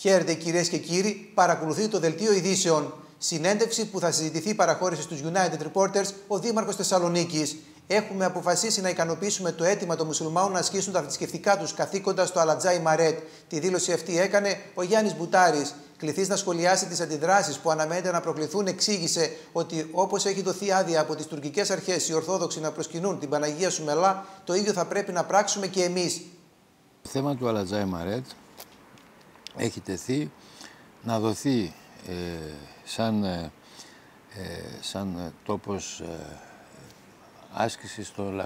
Χαίρετε κυρίες και κύριοι, παρακολουθείτε το Δελτίο Ειδήσεων. Συνέντευξη που θα συζητηθεί παραχώρηση στους United Reporters ο Δήμαρχος Θεσσαλονίκης. Έχουμε αποφασίσει να ικανοποιήσουμε το αίτημα των μουσουλμάνων να ασκήσουν τα θρησκευτικά τους καθήκοντα στο Αλατζάι Μαρέτ. Τη δήλωση αυτή έκανε ο Γιάννης Μπουτάρης. Κληθείς να σχολιάσει τις αντιδράσεις που αναμένεται να προκληθούν, εξήγησε ότι όπως έχει δοθεί άδεια από τις τουρκικές αρχές οι Ορθόδοξοι να προσκυνούν την Παναγία Σουμελά, το ίδιο θα πρέπει να πράξουμε και εμείς. Το θέμα του Αλατζάι Μαρέτ έχει τεθεί να δοθεί σαν τόπος άσκησης των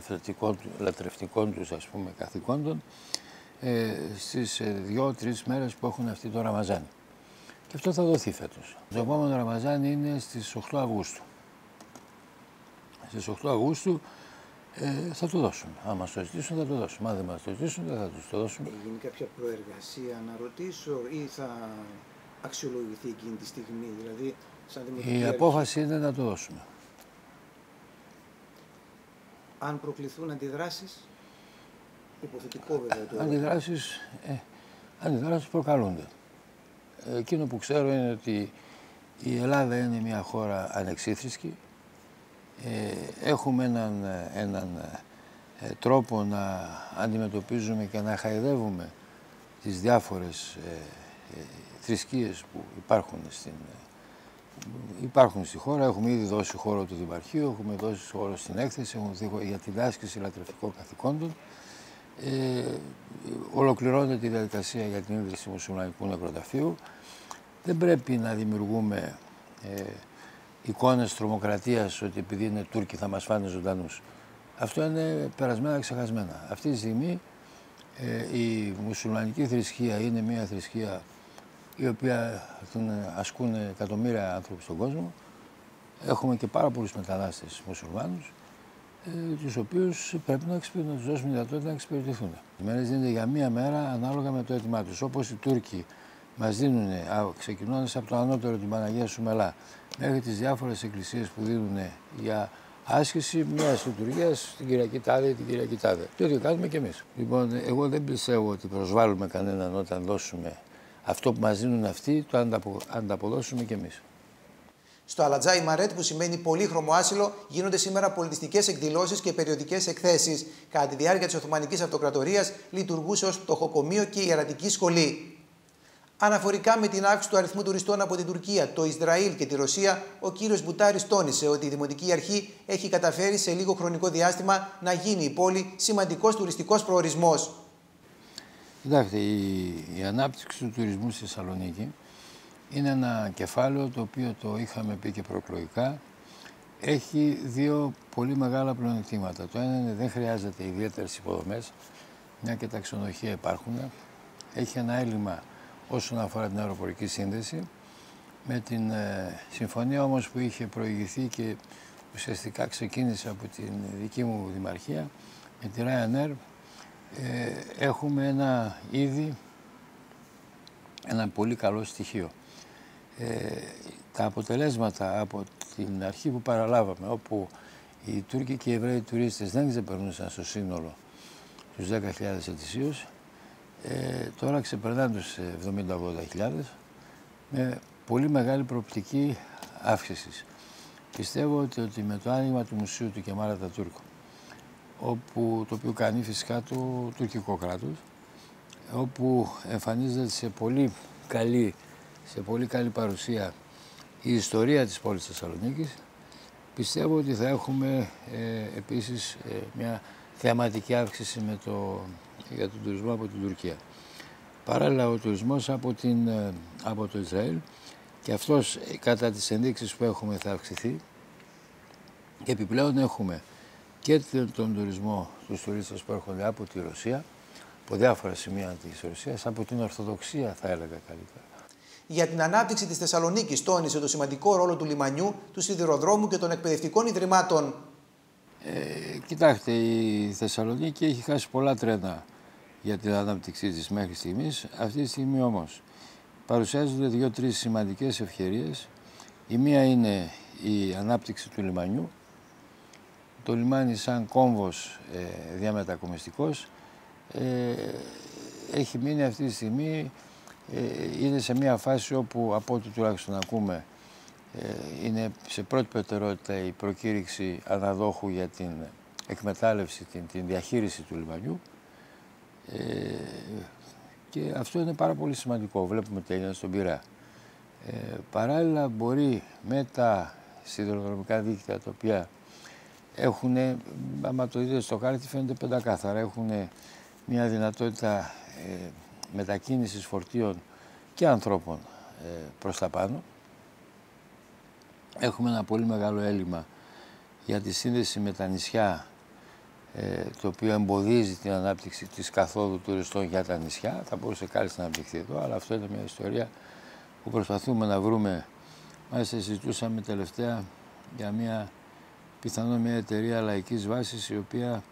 λατρευτικών τους, ας πούμε, καθηκόντων στις 2-3 μέρες που έχουν αυτή το Ραμαζάν. Και αυτό θα δοθεί φέτος. Το επόμενο Ραμαζάν είναι στις 8 Αυγούστου. Στις 8 Αυγούστου θα το δώσουμε. Αν μας το ζητήσουν θα το δώσουμε. Αν δεν μας το ζητήσουν δεν θα τους το δώσουμε. Έγινε κάποια προεργασία να ρωτήσω ή θα αξιολογηθεί εκείνη τη στιγμή, δηλαδή σαν δημοτική Η απόφαση είναι να το δώσουμε. Αν προκληθούν αντιδράσεις, υποθετικό βέβαια το Αντιδράσεις προκαλούνται. Εκείνο που ξέρω είναι ότι η Ελλάδα είναι μια χώρα ανεξίθρησκη. Έχουμε έναν τρόπο να αντιμετωπίζουμε και να χαϊδεύουμε τις διάφορες θρησκείες που υπάρχουν στη χώρα. Έχουμε ήδη δώσει χώρο του Δημαρχείου, έχουμε δώσει χώρο στην έκθεση, έχουμε δει για την άσκηση λατρευτικών καθηκόντων. Ολοκληρώνεται η διαδικασία για την ίδρυση μουσουλμανικού νεκροταφείου. Δεν πρέπει να δημιουργούμε εικόνες τρομοκρατίας ότι επειδή είναι Τούρκοι θα μας φάνε ζωντανούς. Αυτό είναι περασμένα και ξεχασμένα. Αυτή τη στιγμή η μουσουλμανική θρησκεία είναι μια θρησκεία η οποία την ασκούν εκατομμύρια άνθρωποι στον κόσμο. Έχουμε και πάρα πολλούς μετανάστες μουσουλμάνους, τους οποίους πρέπει να τους δώσουμε δυνατότητα να εξυπηρετηθούν. Οι μέρες δίνονται για μία μέρα ανάλογα με το αίτημά τους. Όπως οι Τούρκοι μας δίνουν, ξεκινώντας από το ανώτερο την Παναγία Σουμελά, μέχρι τις διάφορες εκκλησίες που δίνουν για άσκηση μιας λειτουργίας την Κυριακή τάδε ή την Κυριακή τάδε. Το ίδιο κάνουμε κι εμείς. Λοιπόν, εγώ δεν πιστεύω ότι προσβάλλουμε κανέναν όταν δώσουμε αυτό που μας δίνουν αυτοί, το ανταποδώσουμε κι εμείς. Στο Αλατζάι Μαρέτ, που σημαίνει πολύχρωμο άσυλο, γίνονται σήμερα πολιτιστικές εκδηλώσεις και περιοδικές εκθέσεις. Κατά τη διάρκεια της Οθωμανικής Αυτοκρατορίας λειτουργούσε ως πτωχοκομείο και ιερατική σχολή. Αναφορικά με την αύξηση του αριθμού τουριστών από την Τουρκία, το Ισραήλ και τη Ρωσία, ο κύριος Μπουτάρης τόνισε ότι η Δημοτική Αρχή έχει καταφέρει σε λίγο χρονικό διάστημα να γίνει η πόλη σημαντικός τουριστικός προορισμός. Κοιτάξτε, η ανάπτυξη του τουρισμού στη Θεσσαλονίκη είναι ένα κεφάλαιο το οποίο το είχαμε πει και προεκλογικά. Έχει δύο πολύ μεγάλα πλεονεκτήματα. Το ένα είναι δεν χρειάζεται ιδιαίτερες υποδομές, μια και τα ξενοδοχεία υπάρχουν. Έχει ένα έλλειμμα όσον αφορά την αεροπορική σύνδεση. Με την συμφωνία όμως που είχε προηγηθεί και ουσιαστικά ξεκίνησε από την δική μου δημαρχία, με τη Ryanair, έχουμε ήδη ένα πολύ καλό στοιχείο. Τα αποτελέσματα από την αρχή που παραλάβαμε, όπου οι Τούρκοι και οι Εβραίοι τουρίστες δεν ξεπερνούσαν στο σύνολο τους 10.000 ετησίως, τώρα ξεπερνάνε τους 70-80.000 με πολύ μεγάλη προοπτική αύξησης. Πιστεύω ότι με το άνοιγμα του Μουσείου του Κεμάλ Ατατούρκ, το οποίο κάνει φυσικά το τουρκικό κράτος, όπου εμφανίζεται σε πολύ καλή παρουσία η ιστορία της πόλης Θεσσαλονίκης, πιστεύω ότι θα έχουμε επίσης μια θεαματική αύξηση για τον τουρισμό από την Τουρκία. Παράλληλα, ο τουρισμός από το Ισραήλ, και αυτός κατά τις ενδείξεις που έχουμε θα αυξηθεί, και επιπλέον έχουμε και τον τουρισμό, τους τουρίστες που έρχονται από τη Ρωσία, από διάφορα σημεία της Ρωσίας, από την Ορθοδοξία θα έλεγα καλύτερα. Για την ανάπτυξη της Θεσσαλονίκης τόνισε το σημαντικό ρόλο του λιμανιού, του σιδηροδρόμου και των εκπαιδευτικών ιδρυμάτων. Κοιτάξτε, η Θεσσαλονίκη έχει χάσει πολλά τρένα για την ανάπτυξή της μέχρι στιγμής. Αυτή τη στιγμή όμως παρουσιάζονται δύο-τρεις σημαντικές ευκαιρίες. Η μία είναι η ανάπτυξη του λιμανιού. Το λιμάνι σαν κόμβος διαμετακομιστικός έχει μείνει αυτή τη στιγμή είναι σε μια φάση όπου, από ό,τι τουλάχιστον ακούμε, είναι σε πρώτη προτεραιότητα η προκήρυξη αναδόχου για την εκμετάλλευση, την διαχείριση του λιμανιού. Και αυτό είναι πάρα πολύ σημαντικό. Βλέπουμε τι έγινε στον Πειραιά. Παράλληλα, μπορεί με τα σιδηροδρομικά δίκτυα, τα οποία έχουν, άμα το δείτε στο χάρτη, φαίνεται πεντακάθαρα, έχουν μια δυνατότητα μετακίνησης φορτίων και ανθρώπων προς τα πάνω. Έχουμε ένα πολύ μεγάλο έλλειμμα για τη σύνδεση με τα νησιά, το οποίο εμποδίζει την ανάπτυξη της καθόδου τουριστών για τα νησιά. Θα μπορούσε κάλλιστα να αναπτυχθεί εδώ, αλλά αυτό είναι μια ιστορία που προσπαθούμε να βρούμε. Μάλιστα συζητούσαμε τελευταία για πιθανόν μια εταιρεία λαϊκής βάσης, η οποία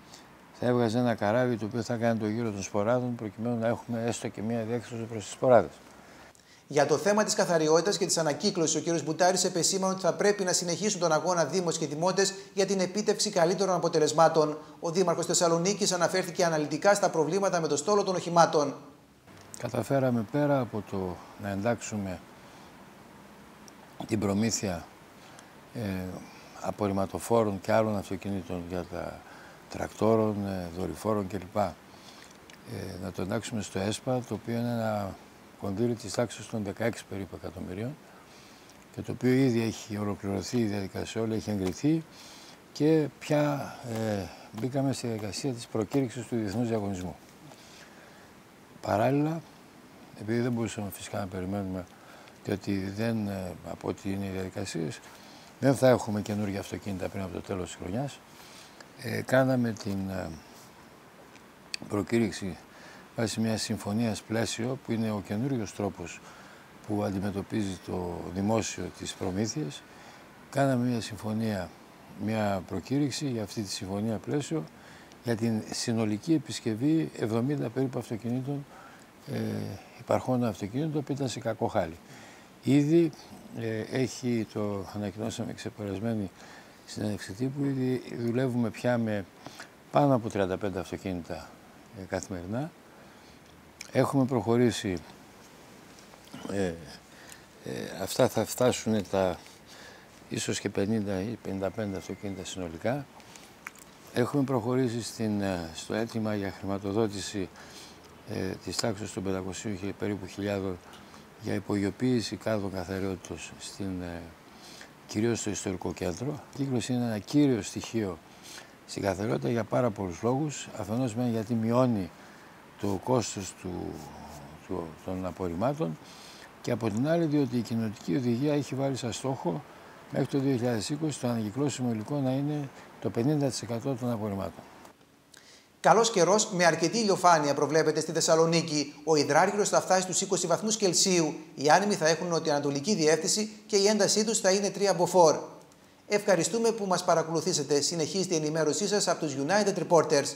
θα έβγαζε ένα καράβι το οποίο θα κάνει το γύρο των σποράδων, προκειμένου να έχουμε έστω και μια διέξοδο προς τις σποράδες. Για το θέμα της καθαριότητας και της ανακύκλωσης, ο κ. Μπουτάρης επεσήμανε ότι θα πρέπει να συνεχίσουν τον αγώνα Δήμος και Δημότες για την επίτευξη καλύτερων αποτελεσμάτων. Ο Δήμαρχος Θεσσαλονίκης αναφέρθηκε αναλυτικά στα προβλήματα με το στόλο των οχημάτων. Καταφέραμε πέρα από το να εντάξουμε την προμήθεια απορριμματοφόρων και άλλων αυτοκινήτων για τα τρακτόρων, δορυφόρων κλπ. Να το εντάξουμε στο ΕΣΠΑ, το οποίο είναι ένα κονδύλι της τάξης των 16 περίπου εκατομμυρίων και το οποίο ήδη έχει ολοκληρωθεί η διαδικασία, όλα έχει εγκριθεί και πια μπήκαμε στη διαδικασία της προκήρυξης του διεθνούς διαγωνισμού. Παράλληλα, επειδή δεν μπορούσαμε φυσικά να περιμένουμε και ότι από ό,τι είναι οι διαδικασίες, δεν θα έχουμε καινούργια αυτοκίνητα πριν από το τέλος της χρονιάς, κάναμε την προκήρυξη βάσει μια συμφωνίας πλαίσιο, που είναι ο καινούριος τρόπος που αντιμετωπίζει το δημόσιο τις προμήθειες. Κάναμε μια συμφωνία, μια προκήρυξη για αυτή τη συμφωνία πλαίσιο για την συνολική επισκευή 70 περίπου αυτοκινήτων, υπαρχόντων αυτοκινήτων, που ήταν σε κακό χάλι. Ήδη το ανακοινώσαμε ξεπερασμένη συνέντευξη τύπου, ήδη δουλεύουμε πια με πάνω από 35 αυτοκίνητα καθημερινά. Έχουμε προχωρήσει, αυτά θα φτάσουν ίσως και 50 ή 55 αυτοκίνητα συνολικά. Έχουμε προχωρήσει στο αίτημα για χρηματοδότηση της τάξης των 500 και περίπου χιλιάδων για υπογειοποίηση κάδων καθαριότητας κυρίως στο ιστορικό κέντρο. Η κύκλωση είναι ένα κύριο στοιχείο στην καθαριότητα για πάρα πολλούς λόγους. Αφενός γιατί μειώνει το κόστος των απορριμμάτων και από την άλλη διότι η κοινοτική οδηγία έχει βάλει σαν στόχο μέχρι το 2020 το ανακυκλώσιμο υλικό να είναι το 50% των απορριμμάτων. Καλός καιρός με αρκετή ηλιοφάνεια προβλέπεται στη Θεσσαλονίκη. Ο υδράργυρος θα φτάσει στους 20 βαθμούς Κελσίου. Οι άνεμοι θα έχουν νοτιοανατολική διεύθυνση και η έντασή τους θα είναι 3 μποφόρ. Ευχαριστούμε που μας παρακολουθήσετε. Συνεχίστε η ενημέρωσή σας από τους United Reporters.